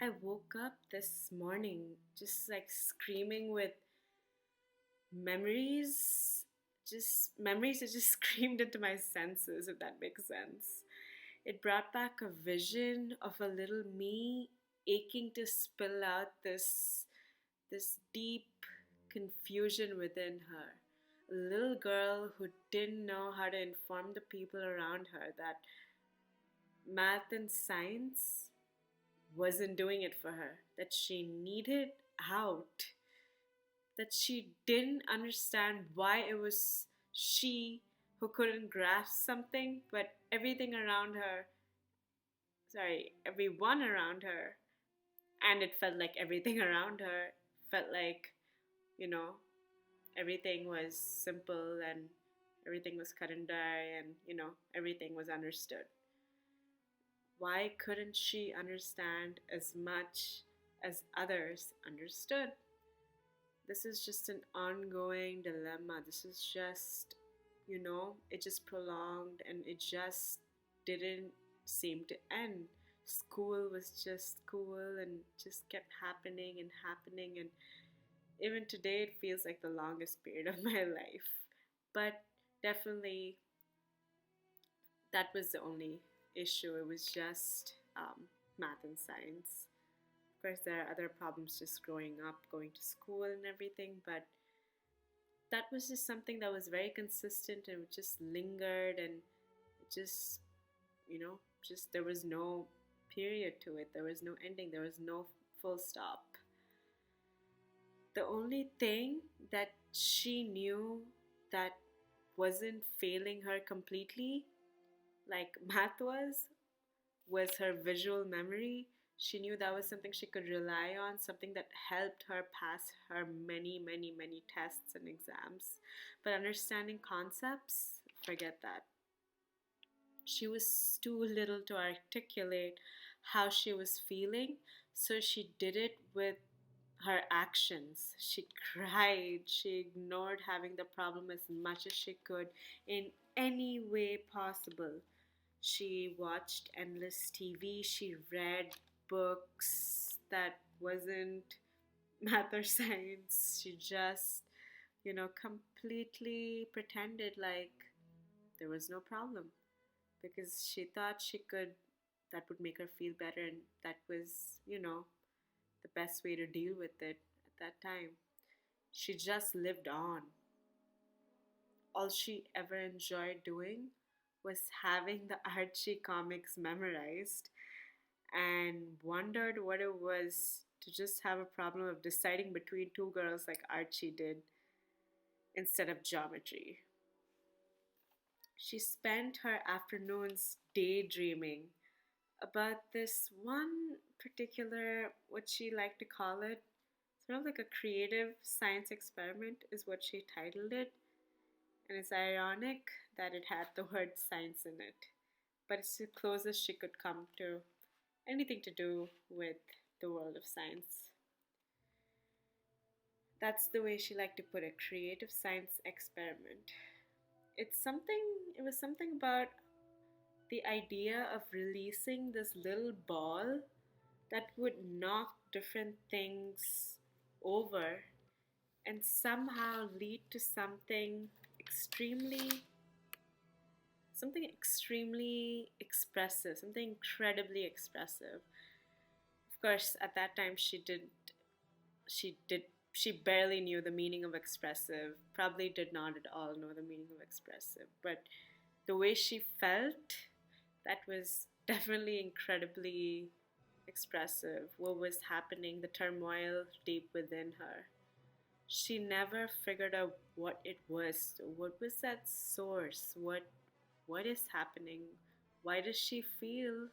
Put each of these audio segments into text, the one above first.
I woke up this morning just like screaming with memories. Just memories that just screamed into my senses, if that makes sense. It brought back a vision of a little me aching to spill out this deep confusion within her. A little girl who didn't know how to inform the people around her that math and science wasn't doing it for her, that she needed out, that she didn't understand why it was she who couldn't grasp something, but everything around her, everyone around her, and it felt like everything around her felt like, you know, everything was simple and everything was cut and dry and, everything was understood. Why couldn't she understand as much as others understood? This is just an ongoing dilemma. This is just, it just prolonged and it just didn't seem to end. School was just school and just kept happening and happening. And even today, it feels like the longest period of my life. But definitely, that was the only issue. It was just math and science. Of course, there are other problems just growing up, going to school and everything, but that was just something that was very consistent and it just lingered and it just, just there was no period to it. There was no ending. There was no full stop. The only thing that she knew that wasn't failing her completely, like math was her visual memory. She knew that was something she could rely on, something that helped her pass her many, many, many tests and exams. But understanding concepts, forget that. She was too little to articulate how she was feeling, so she did it with her actions. She cried, she ignored having the problem as much as she could in any way possible. She watched endless TV. She read books that wasn't math or science. She just, completely pretended like there was no problem because she thought that would make her feel better, and that was, the best way to deal with it at that time. She just lived on. All she ever enjoyed doing was having the Archie comics memorized and wondered what it was to just have a problem of deciding between two girls like Archie did instead of geometry. She spent her afternoons daydreaming about this one particular, what she liked to call it, sort of like a creative science experiment, is what she titled it. And it's ironic that it had the word science in it, but it's the closest she could come to anything to do with the world of science. That's the way she liked to put it, creative science experiment. It was something about the idea of releasing this little ball that would knock different things over and somehow lead to extremely something extremely expressive, something incredibly expressive. Of course, at that time she did she barely knew the meaning of expressive, probably did not at all know the meaning of expressive, but the way she felt, that was definitely incredibly expressive. What was happening, the turmoil deep within her. She never figured out what it was. What was that source? What is happening? Why does she feel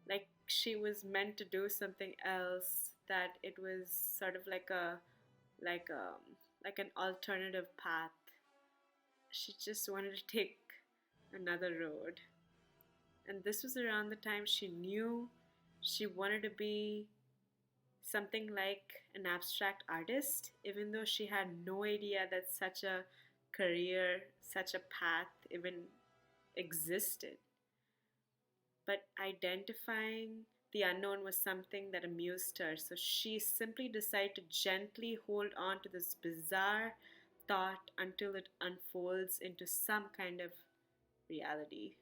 like she was meant to do something else? That it was sort of like like an alternative path. She just wanted to take another road. And this was around the time she knew she wanted to be something like an abstract artist, even though she had no idea that such a career, such a path even existed. But identifying The unknown was something that amused her, so she simply decided to gently hold on to this bizarre thought until it unfolds into some kind of reality.